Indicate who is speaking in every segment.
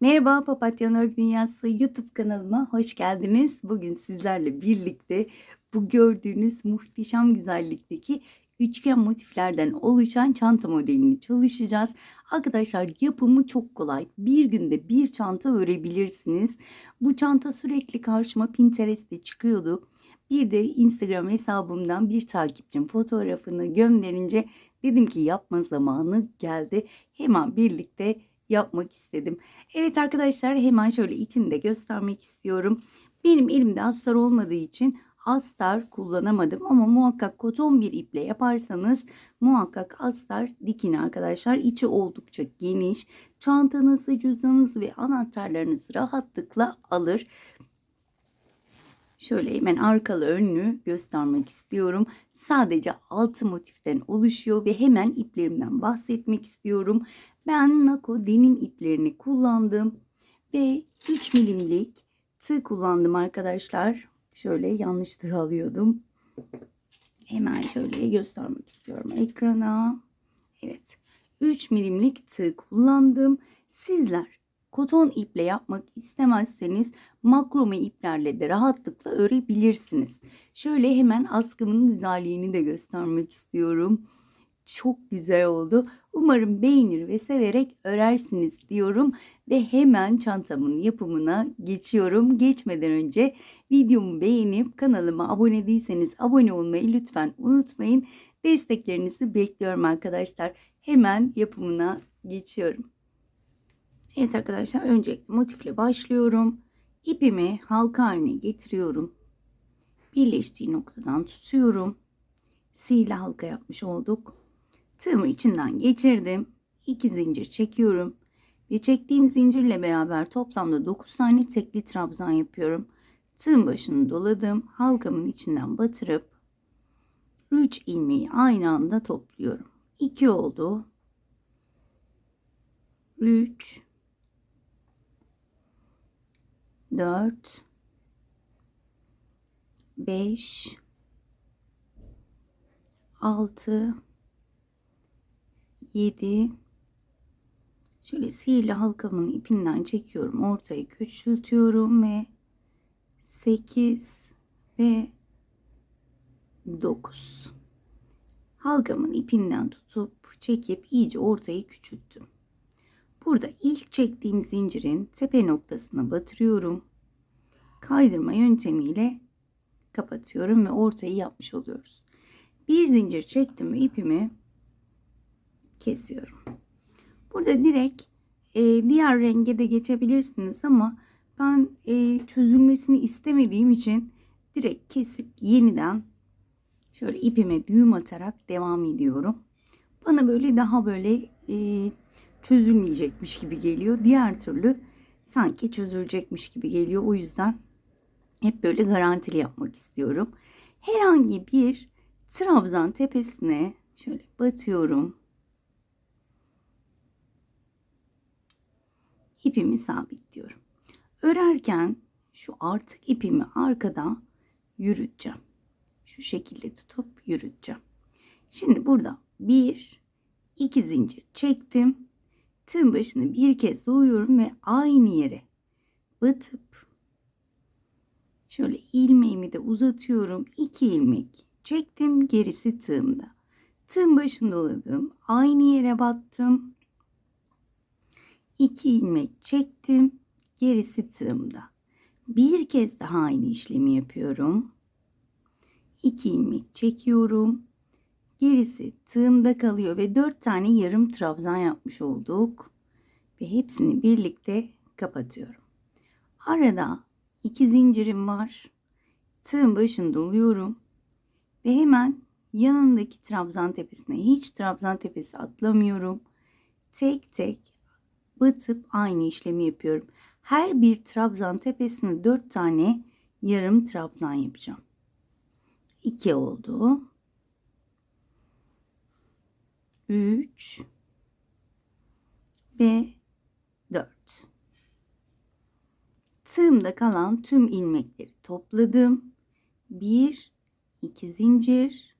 Speaker 1: Merhaba Papatya Örgü Dünyası YouTube kanalıma hoş geldiniz. Bugün sizlerle birlikte bu gördüğünüz muhteşem güzellikteki üçgen motiflerden oluşan çanta modelini çalışacağız. Arkadaşlar yapımı çok kolay. Bir günde bir çanta örebilirsiniz. Bu çanta sürekli karşıma Pinterest'te çıkıyordu. Bir de Instagram hesabımdan bir takipçim fotoğrafını gönderince dedim ki yapma zamanı geldi. Hemen birlikte yapmak istedim. Evet arkadaşlar, hemen şöyle içini de göstermek istiyorum. Benim elimde astar olmadığı için astar kullanamadım ama muhakkak koton bir iple yaparsanız muhakkak astar dikin arkadaşlar. İçi oldukça geniş. Çantanızı, cüzdanınızı ve anahtarlarınızı rahatlıkla alır. Şöyle hemen arkalı önlü göstermek istiyorum. Sadece 6 motiften oluşuyor ve hemen iplerimden bahsetmek istiyorum. Ben Nako denim iplerini kullandım ve 3 milimlik tığ kullandım arkadaşlar. Şöyle yanlış tığ alıyordum. Hemen şöyle göstermek istiyorum ekrana. Evet, 3 milimlik tığ kullandım. Sizler koton iple yapmak istemezseniz makrome iplerle de rahatlıkla örebilirsiniz. Şöyle hemen askımın güzelliğini de göstermek istiyorum. Çok güzel oldu. Umarım beğenir ve severek örersiniz diyorum ve hemen çantamın yapımına geçiyorum. Geçmeden önce videomu beğenip kanalıma abone değilseniz abone olmayı lütfen unutmayın. Desteklerinizi bekliyorum arkadaşlar. Hemen yapımına geçiyorum. Evet arkadaşlar, öncelikle motifle başlıyorum. İpimi halka haline getiriyorum. Birleştiği noktadan tutuyorum. Sihirli halka yapmış olduk. Tığımı içinden geçirdim. 2 zincir çekiyorum. Ve çektiğim zincirle beraber toplamda 9 tane tekli trabzan yapıyorum. Tığın başını doladım. Halkamın içinden batırıp 3 ilmeği aynı anda topluyorum. 2 oldu. 3 4 5 6 7 şöyle sihirli halkamın ipinden çekiyorum. Ortayı küçültüyorum ve 8 ve 9. Halkamın ipinden tutup çekip iyice ortayı küçülttüm. Burada ilk çektiğim zincirin tepe noktasına batırıyorum. Kaydırma yöntemiyle kapatıyorum ve ortayı yapmış oluyoruz. Bir zincir çektim ve ipimi kesiyorum. Burada direkt diğer renge de geçebilirsiniz ama ben çözülmesini istemediğim için direkt kesip yeniden şöyle ipime düğüm atarak devam ediyorum. Bana böyle daha böyle çözülmeyecekmiş gibi geliyor. Diğer türlü sanki çözülecekmiş gibi geliyor. O yüzden hep böyle garantili yapmak istiyorum. Herhangi bir trabzan tepesine şöyle batıyorum. İpimi sabitliyorum. Örerken şu artık ipimi arkada yürüteceğim. Şu şekilde tutup yürüteceğim. Şimdi burada 2 zincir çektim. Tığın başını bir kez doluyorum ve aynı yere batıp şöyle ilmeğimi de uzatıyorum. 2 ilmek çektim, gerisi tığımda. Tığın başını doladım. Aynı yere battım. 2 ilmek çektim, gerisi tığımda. Bir kez daha aynı işlemi yapıyorum. 2 ilmek çekiyorum. Gerisi tığımda kalıyor ve 4 tane yarım trabzan yapmış olduk. Ve hepsini birlikte kapatıyorum. Arada 2 zincirim var. Tığın başını doluyorum. Ve hemen yanındaki trabzan tepesine, hiç trabzan tepesi atlamıyorum. Tek tek batıp aynı işlemi yapıyorum. Her bir trabzan tepesine 4 tane yarım trabzan yapacağım. 2 oldu. 3 ve 4. Tığımda kalan tüm ilmekleri topladım. 2 zincir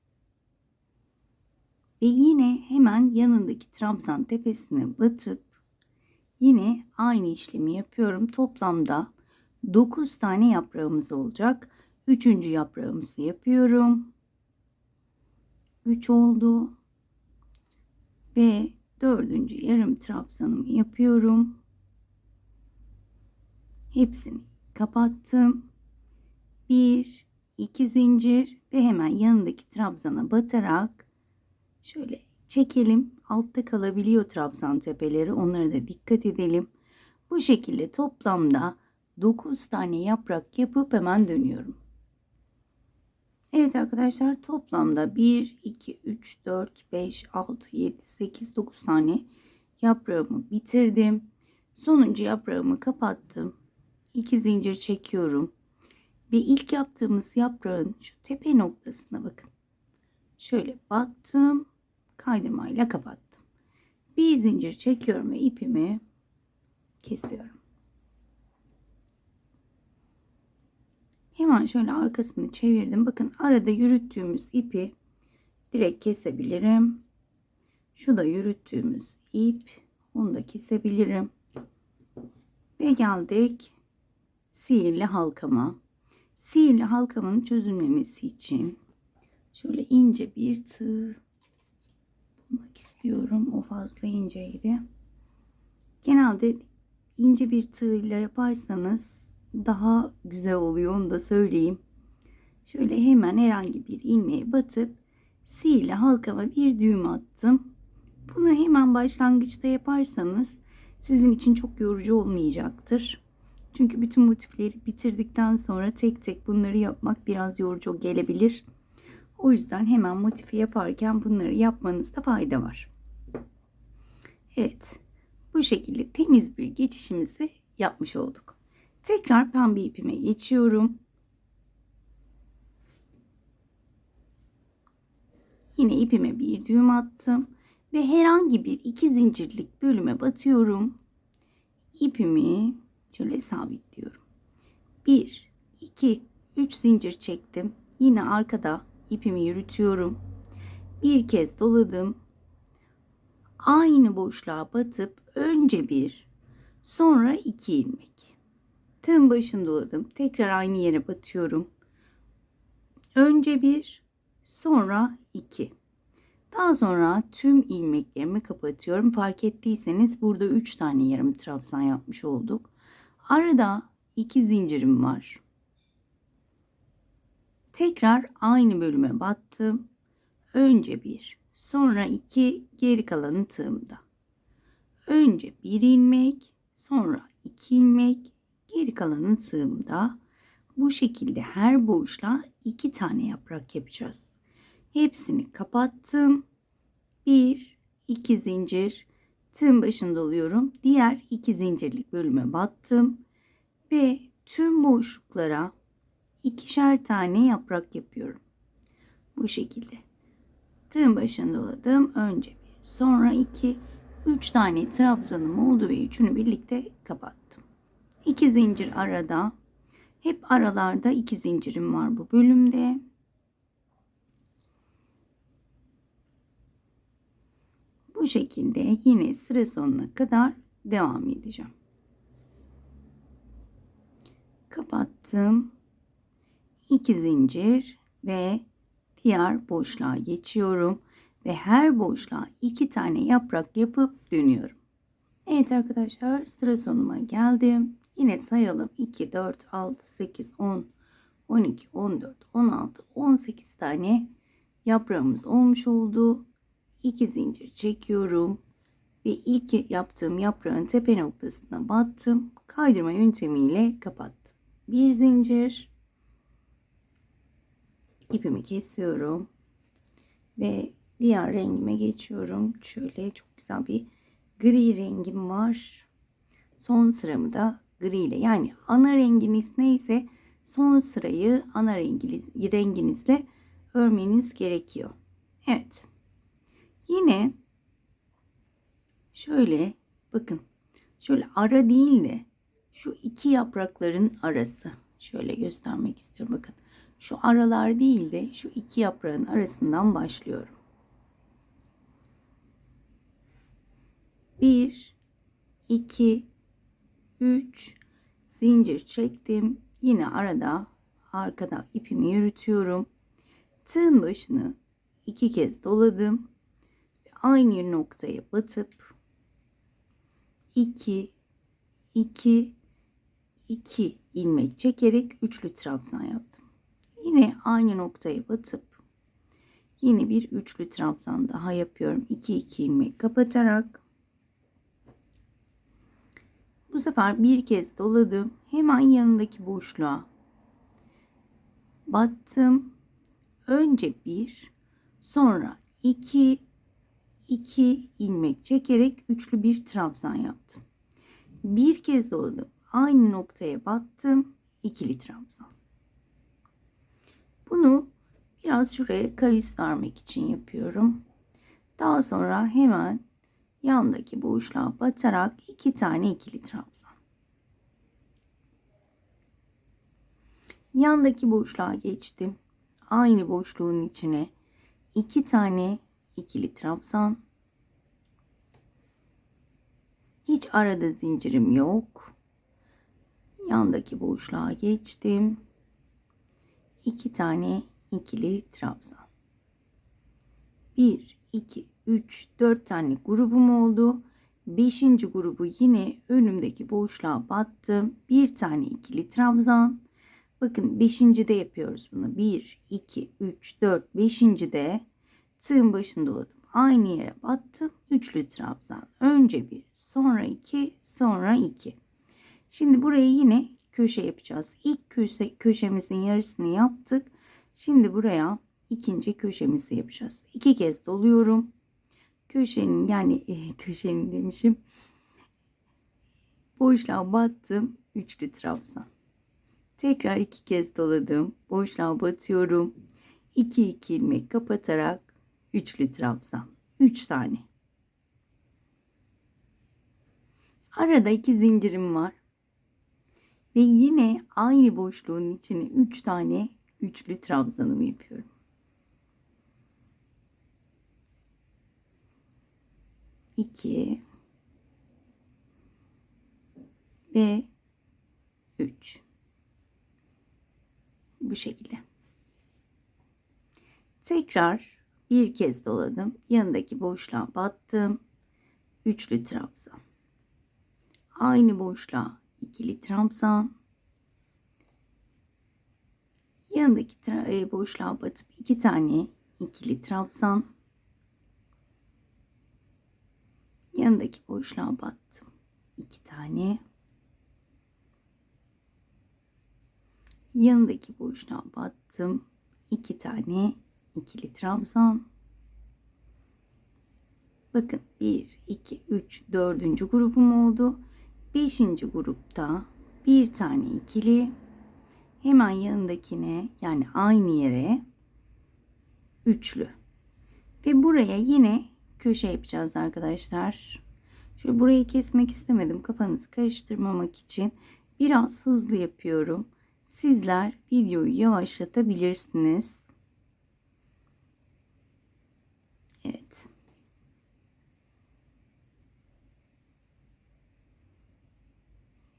Speaker 1: ve yine hemen yanındaki trabzan tepesine batıp Yine aynı işlemi yapıyorum. Toplamda 9 tane yaprağımız olacak. Üçüncü yaprağımızı yapıyorum. 3 oldu. Ve dördüncü yarım trabzanımı yapıyorum. Hepsini kapattım. 1, 2 zincir ve hemen yanındaki trabzana batarak şöyle çekelim. Altta kalabiliyor trabzan tepeleri. Onlara da dikkat edelim. Bu şekilde toplamda 9 tane yaprak yapıp hemen dönüyorum. Evet arkadaşlar, toplamda 1, 2, 3, 4, 5, 6, 7, 8, 9 tane yaprağımı bitirdim. Sonuncu yaprağımı kapattım. 2 zincir çekiyorum. Ve ilk yaptığımız yaprağın şu tepe noktasına bakın. Şöyle battım. Kaydırmayla kapattım. Bir zincir çekiyorum ve ipimi kesiyorum. Hemen şöyle arkasını çevirdim. Bakın arada yürüttüğümüz ipi direkt kesebilirim. Şu da yürüttüğümüz ip. Onu da kesebilirim. Ve geldik sihirli halkama. Sihirli halkamın çözülmemesi için şöyle ince bir tığ bulmak istiyorum. O fazla inceydi. Genelde ince bir tığ ile yaparsanız daha güzel oluyor, onu da söyleyeyim. Şöyle hemen herhangi bir ilmeğe batıp sihirli halkama bir düğüm attım. Bunu hemen başlangıçta yaparsanız sizin için çok yorucu olmayacaktır. Çünkü bütün motifleri bitirdikten sonra tek tek bunları yapmak biraz yorucu gelebilir. O yüzden hemen motifi yaparken bunları yapmanızda fayda var. Evet, bu şekilde temiz bir geçişimizi yapmış olduk. Tekrar pembe ipime geçiyorum. Yine ipime bir düğüm attım ve herhangi bir 2 zincirlik bölüme batıyorum. İpimi şöyle sabitliyorum. 1, 2, 3 zincir çektim. Yine arkada ipimi yürütüyorum. Bir kez doladım. Aynı boşluğa batıp önce bir, sonra 2 ilmek. Tığın başını doladım. Tekrar aynı yere batıyorum. Önce bir, sonra 2. Daha sonra tüm ilmeklerimi kapatıyorum. Fark ettiyseniz burada 3 tane yarım trabzan yapmış olduk. Arada 2 zincirim var. Tekrar aynı bölüme battım. Önce bir, sonra 2, geri kalanı tığımda. Önce bir ilmek, sonra 2 ilmek, geri kalanı tığımda. Bu şekilde her boşluğa 2 tane yaprak yapacağız. Hepsini kapattım. 1, 2 zincir. Tığın başında oluyorum. Diğer 2 zincirlik bölüme battım. Ve tüm boşluklara 2'şer tane yaprak yapıyorum. Bu şekilde. Tığın başında doladım. Önce bir, sonra 2, 3 tane trabzanım oldu ve üçünü birlikte kapattım. 2 zincir arada. Hep aralarda 2 zincirim var bu bölümde. Bu şekilde yine sıra sonuna kadar devam edeceğim. Kapattım. 2 zincir ve diğer boşluğa geçiyorum ve her boşluğa 2 tane yaprak yapıp dönüyorum. Evet arkadaşlar, sıra sonuma geldim. Yine sayalım. 2, 4, 6, 8, 10, 12, 14, 16, 18 tane yaprağımız olmuş oldu. 2 zincir çekiyorum ve ilk yaptığım yaprağın tepe noktasına battım. Kaydırma yöntemiyle kapattım. Bir zincir, ipimi kesiyorum ve diğer rengime geçiyorum. Şöyle çok güzel bir gri rengim var. Son sıramı da gri ile, yani ana renginiz neyse son sırayı ana renginizle örmeniz gerekiyor. Evet. Yine şöyle bakın, şöyle ara değil de şu iki yaprakların arası, şöyle göstermek istiyorum. Bakın şu aralar değil de şu iki yaprağın arasından başlıyorum. 1, 2, 3 zincir çektim. Yine arkada ipimi yürütüyorum. Tığın başını 2 kez doladım. Aynı noktaya batıp 2, 2, 2 ilmek çekerek üçlü trabzan yaptım. Yine aynı noktaya batıp yine bir üçlü trabzan daha yapıyorum. 2, 2 ilmek kapatarak bu sefer bir kez doladım. Hemen yanındaki boşluğa battım. Önce 1, sonra 2, 2 ilmek çekerek üçlü bir trabzan yaptım. Bir kez doladım. Aynı noktaya battım. İkili trabzan. Bunu biraz şuraya kavis vermek için yapıyorum. Daha sonra hemen yandaki boşluğa batarak 2 tane ikili trabzan. Yandaki boşluğa geçtim. Aynı boşluğun içine 2 tane ikili trabzan. Hiç arada zincirim yok. Yandaki boşluğa geçtim. 2 tane ikili trabzan. 1, 2, 3, 4 tane grubum oldu. 5. grubu yine önümdeki boşluğa battım. Bir tane ikili trabzan. Bakın 5.'de yapıyoruz bunu. 1, 2, 3, 4, 5.'de tığın başını doladım. Aynı yere battım. Üçlü trabzan. Önce 1, sonra 2, sonra 2. Şimdi burayı yine köşe yapacağız. İlk köşemizin yarısını yaptık. Şimdi buraya ikinci köşemizi yapacağız. 2 kez doluyorum. Köşenin demişim. Boşluğa battım. Üçlü trabzan. Tekrar 2 kez doladım. Boşluğa batıyorum. 2 2 ilmek kapatarak üçlü trabzan. 3 tane. Arada 2 zincirim var. Ve yine aynı boşluğun içine 3 tane üçlü trabzanımı yapıyorum. 2 ve 3. Bu şekilde. Tekrar bir kez doladım. Yanındaki boşluğa battım. Üçlü trabzan. Aynı boşluğa ikili trabzan. Yanındaki boşluğa batıp 2 tane ikili trabzan. Yanındaki boşluğa battım. 2 tane. Yanındaki boşluğa battım. 2 tane ikili trabzan. Bakın 1, 2, 3, 4. grubum oldu. 5. grupta bir tane ikili. Hemen yanındakine yani aynı yere üçlü. Ve buraya yine köşe yapacağız arkadaşlar. Şöyle burayı kesmek istemedim. Kafanızı karıştırmamak için biraz hızlı yapıyorum. Sizler videoyu yavaşlatabilirsiniz. Evet.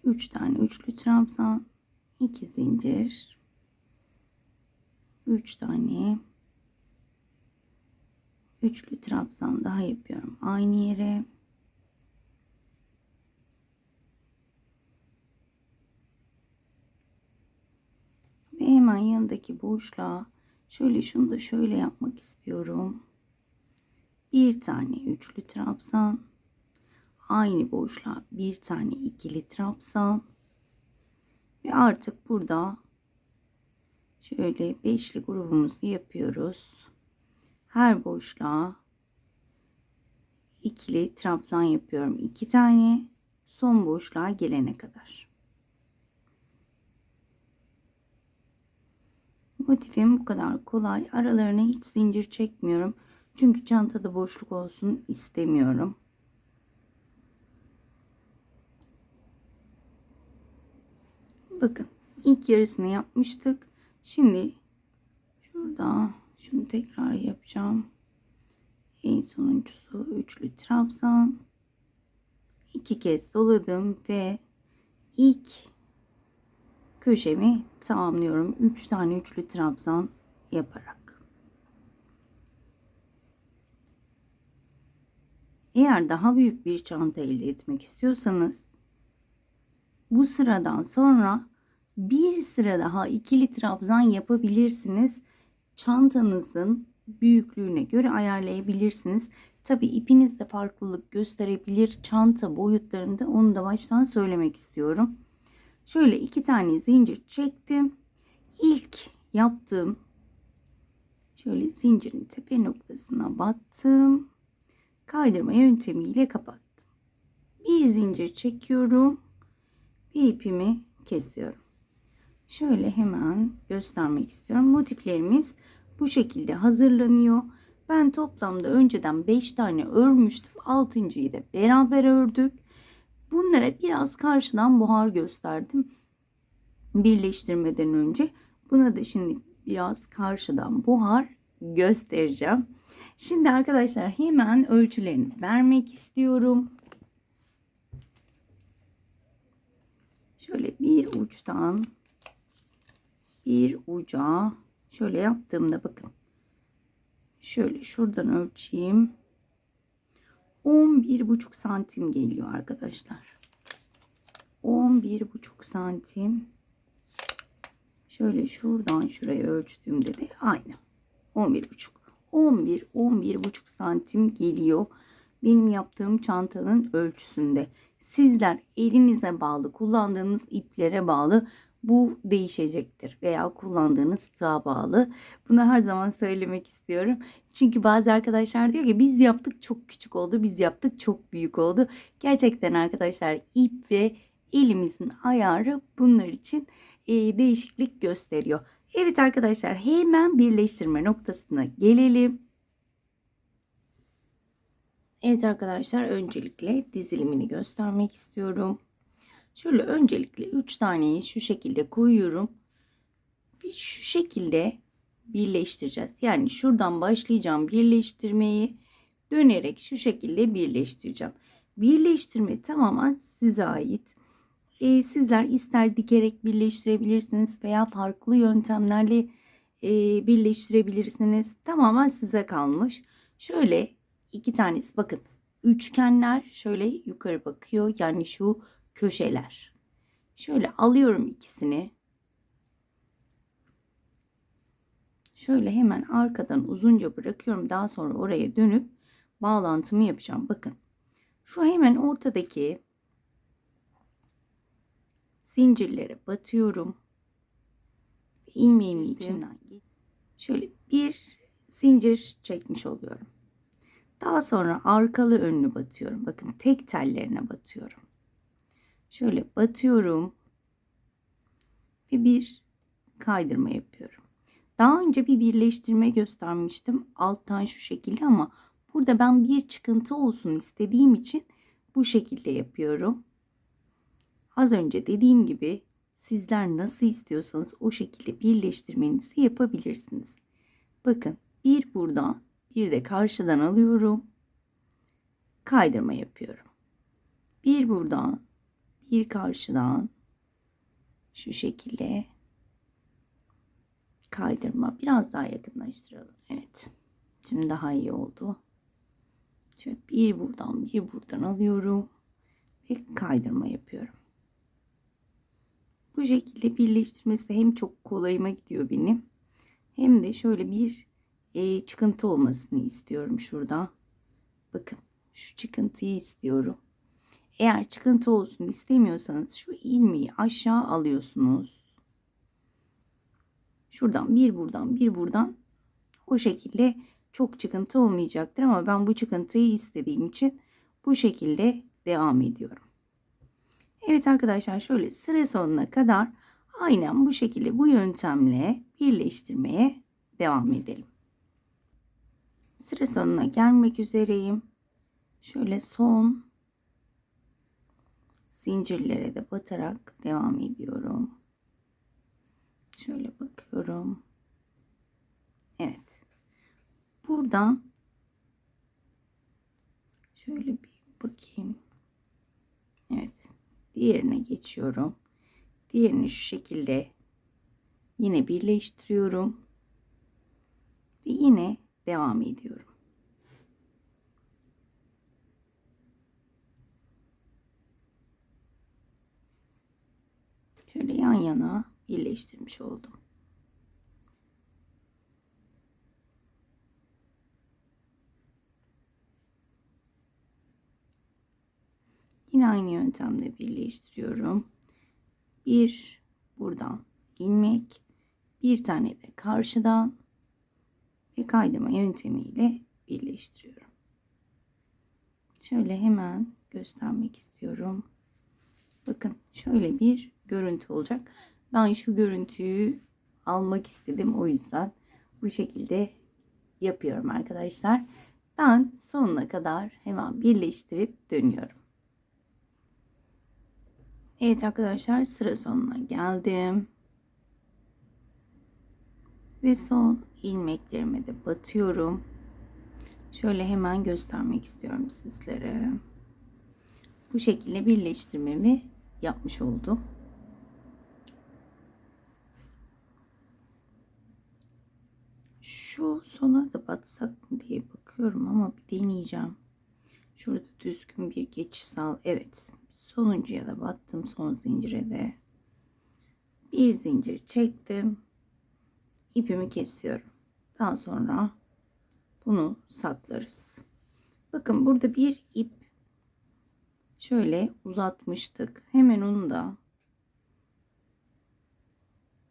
Speaker 1: Üç tane üçlü trabzan, 2 zincir, 3 tane üçlü trabzan daha yapıyorum aynı yere. Ve hemen yanındaki boşluğa şunu da şöyle yapmak istiyorum. Bir tane üçlü trabzan, aynı boşluğa bir tane ikili trabzan ve artık burada şöyle beşli grubumuzu yapıyoruz. Her boşluğa ikili trabzan yapıyorum. 2 tane son boşluğa gelene kadar. Motifim bu kadar kolay. Aralarına hiç zincir çekmiyorum. Çünkü çantada boşluk olsun istemiyorum. Bakın ilk yarısını yapmıştık. Şimdi şurada şunu tekrar yapacağım. En sonuncusu üçlü trabzan. 2 kez doladım ve ilk köşemi tamamlıyorum. 3 tane üçlü trabzan yaparak. Eğer daha büyük bir çanta elde etmek istiyorsanız bu sıradan sonra bir sıra daha ikili trabzan yapabilirsiniz. Çantanızın büyüklüğüne göre ayarlayabilirsiniz. Tabi ipiniz de farklılık gösterebilir. Çanta boyutlarında, onu da baştan söylemek istiyorum. Şöyle 2 tane zincir çektim. İlk yaptığım, şöyle zincirin tepe noktasına battım. Kaydırma yöntemiyle kapattım. Bir zincir çekiyorum. Bir ipimi kesiyorum. Şöyle hemen göstermek istiyorum. Motiflerimiz bu şekilde hazırlanıyor. Ben toplamda önceden 5 tane örmüştüm. 6.'yı da beraber ördük. Bunlara biraz karşıdan buhar gösterdim birleştirmeden önce. Buna da şimdi biraz karşıdan buhar göstereceğim. Şimdi arkadaşlar hemen ölçülerini vermek istiyorum. Şöyle bir uçtan bir uca şöyle yaptığımda bakın. Şöyle şuradan ölçeyim. 11,5 santim geliyor arkadaşlar. 11,5 santim. Şöyle şuradan şuraya ölçtüğümde de aynı. 11,5. 11,5 santim geliyor. Benim yaptığım çantanın ölçüsünde. Sizler elinize bağlı, kullandığınız iplere bağlı bu değişecektir. Veya kullandığınız tığa bağlı. Bunu her zaman söylemek istiyorum. Çünkü bazı arkadaşlar diyor ki biz yaptık çok küçük oldu, biz yaptık çok büyük oldu. Gerçekten arkadaşlar ip ve elimizin ayarı bunlar için değişiklik gösteriyor. Evet arkadaşlar hemen birleştirme noktasına gelelim. Evet arkadaşlar öncelikle dizilimini göstermek istiyorum. Şöyle öncelikle 3 taneyi şu şekilde koyuyorum. Ve şu şekilde birleştireceğiz. Yani şuradan başlayacağım birleştirmeyi, dönerek şu şekilde birleştireceğim. Birleştirme tamamen size ait. Sizler ister dikerek birleştirebilirsiniz veya farklı yöntemlerle birleştirebilirsiniz. Tamamen size kalmış. Şöyle 2 tanesi bakın, üçgenler şöyle yukarı bakıyor. Yani şu köşeler. Şöyle alıyorum ikisini. Şöyle hemen arkadan uzunca bırakıyorum. Daha sonra oraya dönüp bağlantımı yapacağım. Bakın. Şu hemen ortadaki zincirlere batıyorum. İlmeğimi içinden şöyle bir zincir çekmiş oluyorum. Daha sonra arkalı önlü batıyorum. Bakın tek tellerine batıyorum. Şöyle batıyorum ve bir kaydırma yapıyorum. Daha önce bir birleştirme göstermiştim alttan şu şekilde ama burada ben bir çıkıntı olsun istediğim için bu şekilde yapıyorum. Az önce dediğim gibi sizler nasıl istiyorsanız o şekilde birleştirmenizi yapabilirsiniz. Bakın bir buradan bir de karşıdan alıyorum. Kaydırma yapıyorum. Bir buradan bir karşıdan şu şekilde kaydırma. Biraz daha yakınlaştıralım. Evet. Şimdi daha iyi oldu. Şöyle bir buradan bir buradan alıyorum ve kaydırma yapıyorum. Bu şekilde birleştirmesi hem çok kolayıma gidiyor benim, hem de şöyle bir çıkıntı olmasını istiyorum şurada. Bakın şu çıkıntıyı istiyorum. Eğer çıkıntı olsun istemiyorsanız şu ilmeği aşağı alıyorsunuz. Şuradan bir buradan bir buradan, o şekilde çok çıkıntı olmayacaktır ama ben bu çıkıntıyı istediğim için bu şekilde devam ediyorum. Evet arkadaşlar şöyle sıra sonuna kadar aynen bu şekilde bu yöntemle birleştirmeye devam edelim. Sıra sonuna gelmek üzereyim. Şöyle son zincirlere de batarak devam ediyorum. Şöyle bakıyorum. Evet. Buradan şöyle bir bakayım. Diğerine geçiyorum. Diğerini şu şekilde yine birleştiriyorum. Ve yine devam ediyorum. Şöyle yan yana birleştirmiş oldum. Yine aynı yöntemle birleştiriyorum. Bir buradan ilmek, bir tane de karşıdan ve kaydırma yöntemiyle birleştiriyorum. Şöyle hemen göstermek istiyorum. Bakın şöyle bir görüntü olacak. Ben şu görüntüyü almak istedim, o yüzden bu şekilde yapıyorum arkadaşlar. Ben sonuna kadar hemen birleştirip dönüyorum. Evet arkadaşlar, sıra sonuna geldim. Ve son ilmeklerime de batıyorum. Şöyle hemen göstermek istiyorum sizlere. Bu şekilde birleştirmemi yapmış oldum. Şu sona da batsak mı diye bakıyorum ama bir deneyeceğim. Şurada düzgün bir geçiş sağ. Evet. Sonuncuya da battım, son zincire de. Bir zincir çektim. İpimi kesiyorum. Daha sonra bunu saklarız. Bakın burada bir ip şöyle uzatmıştık. Hemen onu da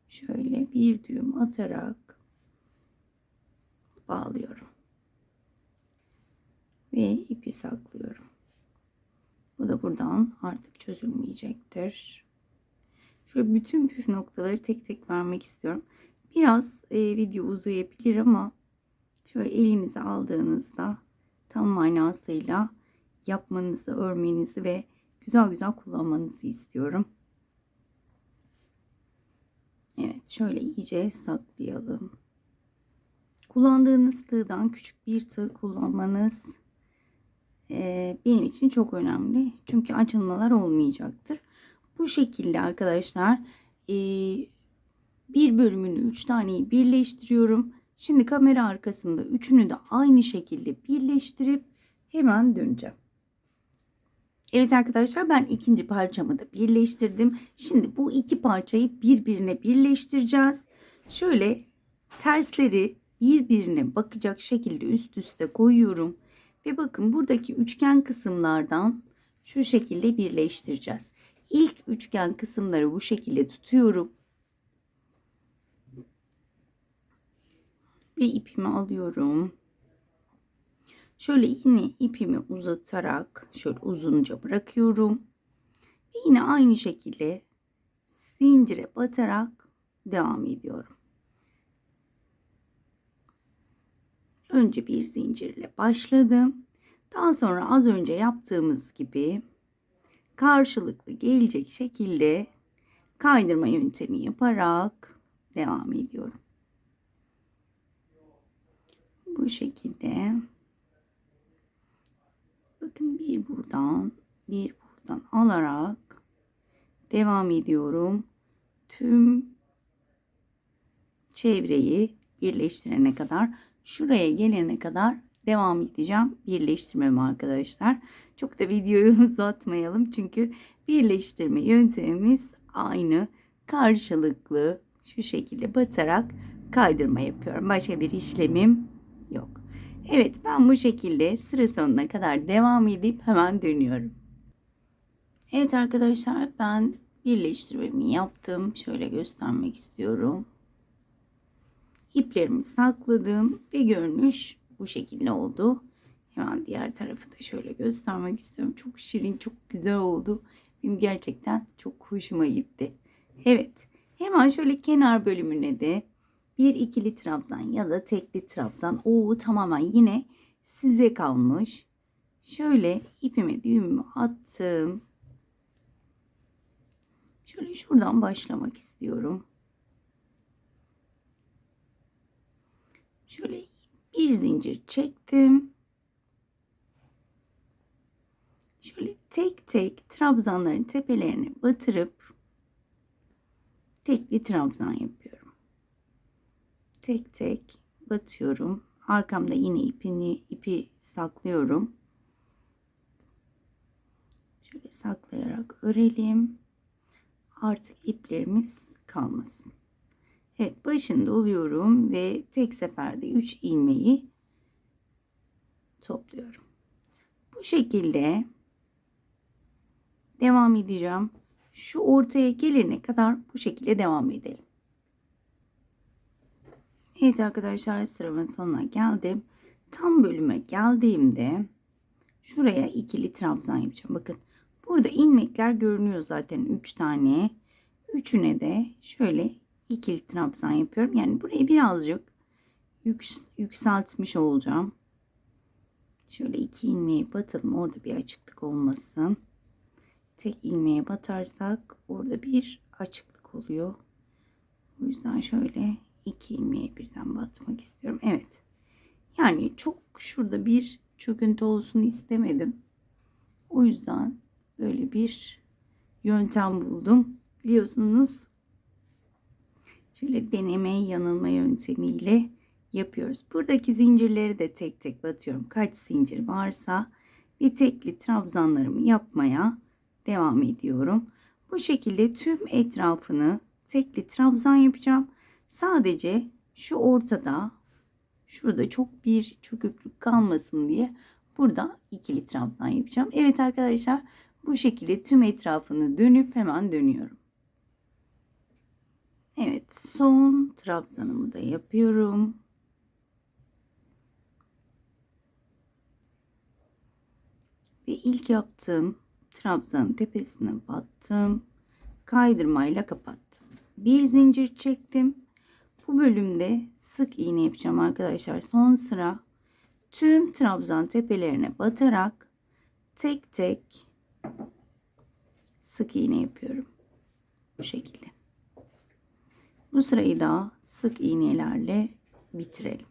Speaker 1: şöyle bir düğüm atarak bağlıyorum. Ve ipi saklıyorum. Bu da buradan artık çözülmeyecektir. Şöyle bütün püf noktaları tek tek vermek istiyorum. Biraz video uzayabilir ama şöyle elinize aldığınızda tam manasıyla yapmanızı, örmenizi ve güzel güzel kullanmanızı istiyorum. Evet, şöyle iyice saklayalım. Kullandığınız tığdan küçük bir tığ kullanmanız benim için çok önemli. Çünkü açılmalar olmayacaktır. Bu şekilde arkadaşlar bir bölümünü 3 taneyi birleştiriyorum. Şimdi kamera arkasında üçünü de aynı şekilde birleştirip hemen döneceğim. Evet arkadaşlar, ben ikinci parçamı da birleştirdim. Şimdi bu iki parçayı birbirine birleştireceğiz. Şöyle tersleri birbirine bakacak şekilde üst üste koyuyorum. Ve bakın buradaki üçgen kısımlardan şu şekilde birleştireceğiz. İlk üçgen kısımları bu şekilde tutuyorum. Ve ipimi alıyorum. Şöyle yine ipimi uzatarak şöyle uzunca bırakıyorum. Ve yine aynı şekilde zincire batarak devam ediyorum. Önce bir zincirle başladım. Daha sonra az önce yaptığımız gibi karşılıklı gelecek şekilde kaydırma yöntemi yaparak devam ediyorum. Bu şekilde. Bakın bir buradan alarak devam ediyorum. Tüm çevreyi birleştirene kadar, şuraya gelene kadar devam edeceğim birleştirmemi arkadaşlar. Çok da videoyu uzatmayalım çünkü birleştirme yöntemimiz aynı. Karşılıklı şu şekilde batarak kaydırma yapıyorum. Başka bir işlemim yok. Evet, ben bu şekilde sıra sonuna kadar devam edip hemen dönüyorum. Evet arkadaşlar, ben birleştirmemi yaptım. Şöyle göstermek istiyorum. İplerimi sakladım ve görünüş bu şekilde oldu. Hemen diğer tarafı da şöyle göstermek istiyorum. Çok şirin, çok güzel oldu. Benim gerçekten çok hoşuma gitti. Evet, hemen şöyle kenar bölümüne de bir ikili trabzan ya da tekli trabzan. O tamamen yine size kalmış. Şöyle ipime düğümümü attım. Şöyle şuradan başlamak istiyorum. Şöyle bir zincir çektim. Şöyle tek tek trabzanların tepelerine batırıp tekli trabzan yapıyorum. Tek tek batıyorum. Arkamda yine ipi saklıyorum. Şöyle saklayarak örelim. Artık iplerimiz kalmasın. Evet, başını doluyorum ve tek seferde 3 ilmeği topluyorum. Bu şekilde devam edeceğim. Şu ortaya gelene kadar bu şekilde devam edelim. Evet arkadaşlar, sıramın sonuna geldim. Tam bölüme geldiğimde şuraya ikili trabzan yapacağım. Bakın burada ilmekler görünüyor zaten 3 tane. Üçüne de şöyle ikili trabzan yapıyorum. Yani burayı birazcık yükseltmiş olacağım. Şöyle 2 ilmeği batalım. Orada bir açıklık olmasın. Tek ilmeğe batarsak orada bir açıklık oluyor. O yüzden şöyle 2 ilmeğe birden batmak istiyorum. Evet. Yani çok şurada bir çöküntü olsun istemedim. O yüzden böyle bir yöntem buldum. Biliyorsunuz şöyle deneme yanılma yöntemiyle yapıyoruz. Buradaki zincirleri de tek tek batıyorum. Kaç zincir varsa ve tekli trabzanlarımı yapmaya devam ediyorum. Bu şekilde tüm etrafını tekli trabzan yapacağım. Sadece şu ortada, şurada çok bir çöküklük kalmasın diye burada ikili trabzan yapacağım. Evet arkadaşlar, bu şekilde tüm etrafını dönüp hemen dönüyorum. Evet, son trabzanımı da yapıyorum. Ve ilk yaptığım trabzanın tepesine battım. Kaydırmayla kapattım. Bir zincir çektim. Bu bölümde sık iğne yapacağım arkadaşlar. Son sıra tüm trabzan tepelerine batarak tek tek sık iğne yapıyorum. Bu şekilde. Bu sırayı da sık iğnelerle bitirelim.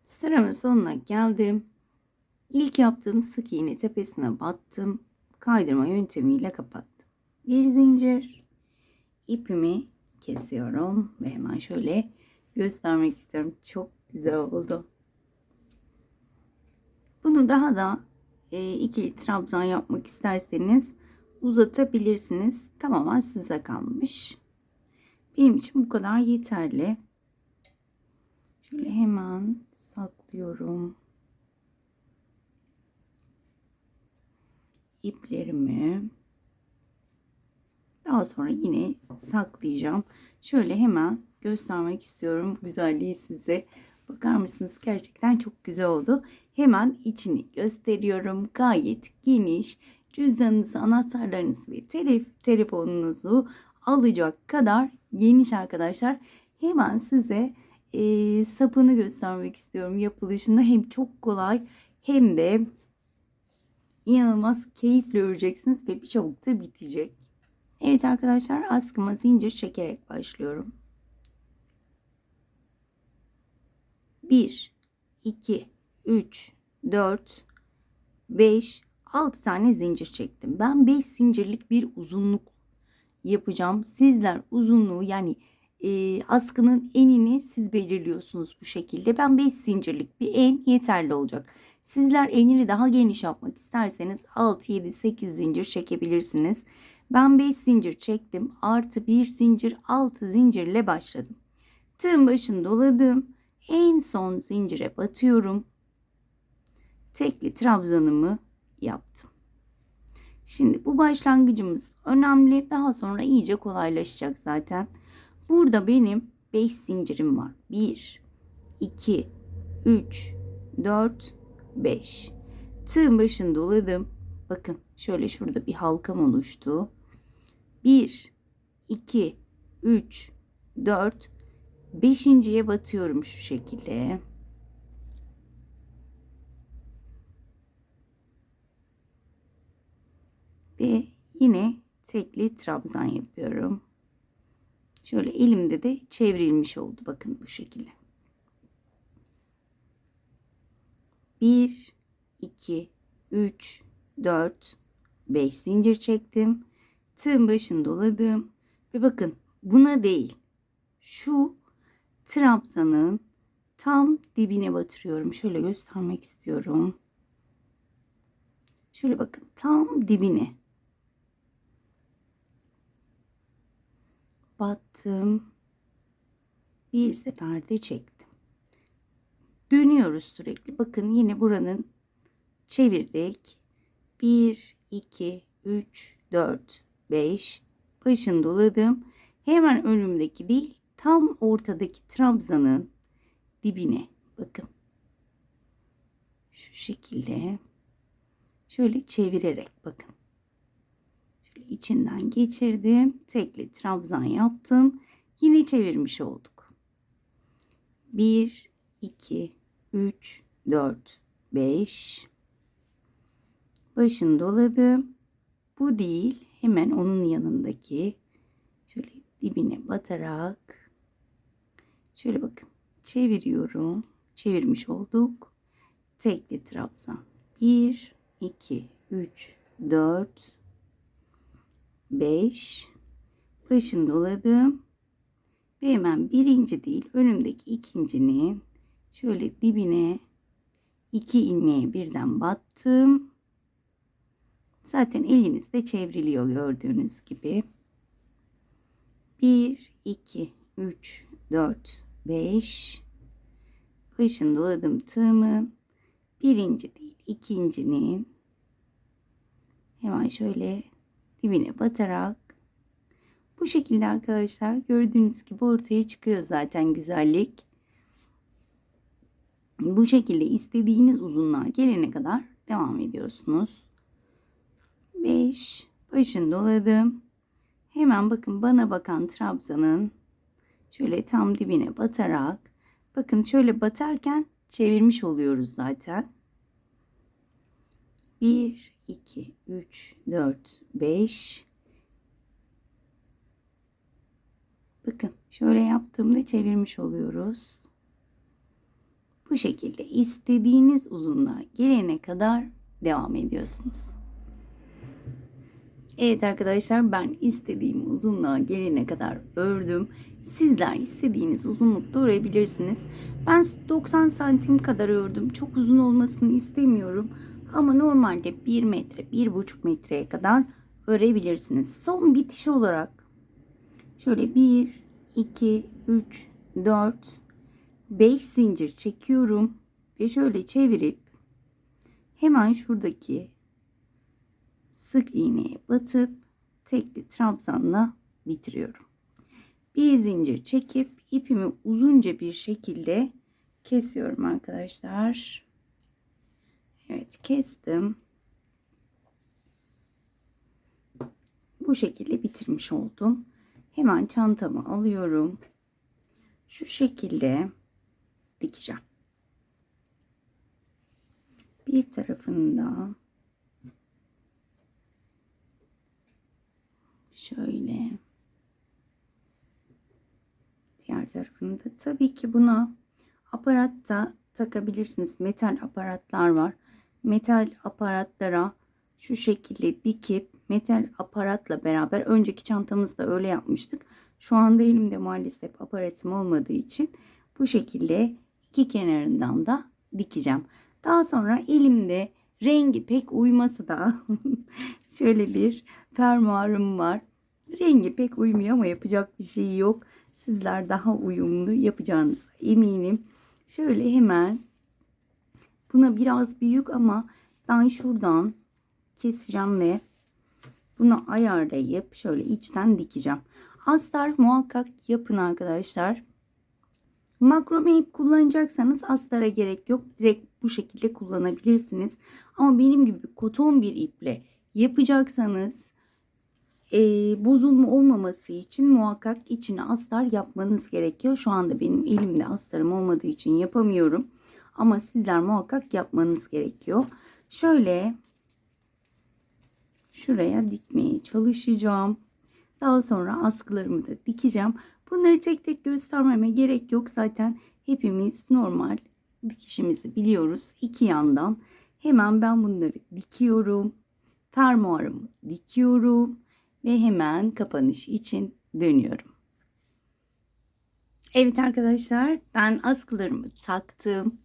Speaker 1: Sıramın sonuna geldim. İlk yaptığım sık iğne tepesine battım. Kaydırma yöntemiyle kapattım. Bir zincir, ipimi kesiyorum ve hemen şöyle göstermek istiyorum. Çok güzel oldu. Bunu daha da ikili trabzan yapmak isterseniz uzatabilirsiniz. Tamamen size kalmış. Benim için bu kadar yeterli. Şöyle hemen saklıyorum iplerimi. Daha sonra yine saklayacağım. Şöyle hemen göstermek istiyorum güzelliği size. Bakar mısınız? Gerçekten çok güzel oldu. Hemen içini gösteriyorum. Gayet geniş. Cüzdanınızı, anahtarlarınızı ve telefonunuzu alacak kadar geniş arkadaşlar. Hemen size sapını göstermek istiyorum yapılışını. Hem çok kolay hem de inanılmaz keyifle öreceksiniz ve bir çabuk da bitecek. Evet arkadaşlar, askıma zincir çekerek başlıyorum. 1, 2, 3, 4, 5, 6 tane zincir çektim. Ben 5 zincirlik bir uzunluk yapacağım. Sizler uzunluğu yani askının enini siz belirliyorsunuz bu şekilde. Ben 5 zincirlik bir en yeterli olacak. Sizler enini daha geniş yapmak isterseniz 6, 7, 8 zincir çekebilirsiniz. Ben 5 zincir çektim. Artı 1 zincir, 6 zincirle başladım. Tığın başını doladım. En son zincire batıyorum. Tekli trabzanımı yaptım. Şimdi bu başlangıcımız önemli. Daha sonra iyice kolaylaşacak zaten. Burada benim 5 zincirim var. 1, 2, 3, 4, 5. Tığın başını doladım. Bakın şöyle şurada bir halkam oluştu. 1, 2, 3, 4, 5.'ye batıyorum şu şekilde. Ve yine tekli trabzan yapıyorum. Şöyle elimde de çevrilmiş oldu. Bakın bu şekilde. 1, 2, 3, 4, 5 zincir çektim. Tığın başını doladım. Ve bakın buna değil, şu trabzanın tam dibine batırıyorum. Şöyle göstermek istiyorum. Şöyle bakın, tam dibine battım. Bir seferde çektim. Dönüyoruz sürekli. Bakın yine buranın çevirdik. 1, 2, 3, 4, 5. Başını doladım. Hemen önümdeki değil, tam ortadaki trabzanın dibine bakın. Şu şekilde şöyle çevirerek bakın. Şöyle içinden geçirdim. Tekli trabzan yaptım. Yine çevirmiş olduk. 1, 2, 3, 4, 5. Başını doladım. Bu değil, hemen onun yanındaki şöyle dibine batarak şöyle bakın çeviriyorum. Çevirmiş olduk. Tekli trabzan. 1, 2, 3, 4, 5. Başını doladım. Ve hemen birinci değil, önümdeki ikincinin şöyle dibine 2 ilmeğe birden battım. Zaten elinizde çevriliyor gördüğünüz gibi. 1, 2, 3, 4, 5. Başını doladım tığımın. Birinci değil, ikincinin hemen şöyle dibine batarak bu şekilde arkadaşlar, gördüğünüz gibi ortaya çıkıyor zaten güzellik. Bu şekilde istediğiniz uzunluğa gelene kadar devam ediyorsunuz. 5. Başını doladım. Hemen bakın bana bakan trabzanın şöyle tam dibine batarak, bakın şöyle batarken çevirmiş oluyoruz zaten. 1, 2, 3, 4, 5. Bakın şöyle yaptığımda çevirmiş oluyoruz. Bu şekilde istediğiniz uzunluğa gelene kadar devam ediyorsunuz. Evet arkadaşlar, ben istediğim uzunluğa gelene kadar ördüm. Sizler istediğiniz uzunlukta örebilirsiniz. Ben 90 santim kadar ördüm. Çok uzun olmasını istemiyorum. Ama normalde 1 metre, 1,5 metreye kadar örebilirsiniz. Son bitiş olarak şöyle 1, 2, 3, 4, 5 zincir çekiyorum. Ve şöyle çevirip hemen şuradaki sık iğneye batıp tekli trabzanla bitiriyorum. Bir zincir çekip ipimi uzunca bir şekilde kesiyorum arkadaşlar. Evet, kestim. Bu şekilde bitirmiş oldum. Hemen çantamı alıyorum. Şu şekilde dikeceğim. Bir tarafında şöyle, diğer tarafında tabii ki buna aparat da takabilirsiniz. Metal aparatlar var. Metal aparatlara şu şekilde dikip metal aparatla beraber, önceki çantamızda öyle yapmıştık. Şu anda elimde maalesef aparatım olmadığı için bu şekilde iki kenarından da dikeceğim. Daha sonra elimde rengi pek uyması da şöyle bir fermuarım var. Rengi pek uymuyor ama yapacak bir şey yok. Sizler daha uyumlu yapacağınıza eminim. Şöyle hemen, buna biraz büyük ama ben şuradan keseceğim ve bunu ayarlayıp şöyle içten dikeceğim. Astar muhakkak yapın arkadaşlar. Makrome ip kullanacaksanız astara gerek yok. Direkt bu şekilde kullanabilirsiniz. Ama benim gibi koton bir iple yapacaksanız bozulma olmaması için muhakkak içine astar yapmanız gerekiyor. Şu anda benim elimde astarım olmadığı için yapamıyorum. Ama sizler muhakkak yapmanız gerekiyor. Şöyle şuraya dikmeye çalışacağım. Daha sonra askılarımı da dikeceğim. Bunları tek tek göstermeme gerek yok. Zaten hepimiz normal dikişimizi biliyoruz. İki yandan hemen ben bunları dikiyorum. Fermuarımı dikiyorum ve hemen kapanış için dönüyorum. Evet arkadaşlar, ben askılarımı taktım.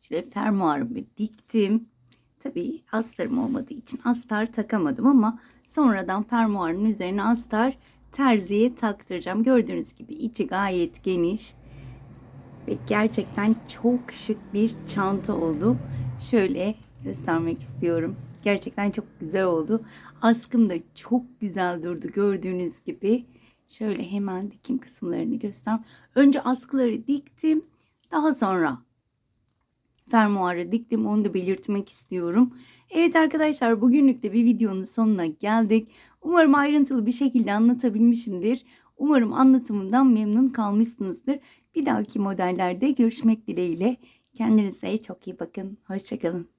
Speaker 1: İşte fermuarımı diktim. Tabii astarım olmadığı için astar takamadım ama sonradan fermuarın üzerine astar terziye taktıracağım. Gördüğünüz gibi içi gayet geniş ve gerçekten çok şık bir çanta oldu. Şöyle göstermek istiyorum. Gerçekten çok güzel oldu. Askım da çok güzel durdu gördüğünüz gibi. Şöyle hemen dikim kısımlarını göstereyim. Önce askıları diktim. Daha sonra fermuarı diktim. Onu da belirtmek istiyorum. Evet arkadaşlar, bugünlük de bir videonun sonuna geldik. Umarım ayrıntılı bir şekilde anlatabilmişimdir. Umarım anlatımımdan memnun kalmışsınızdır. Bir dahaki modellerde görüşmek dileğiyle. Kendinize çok iyi bakın. Hoşça kalın.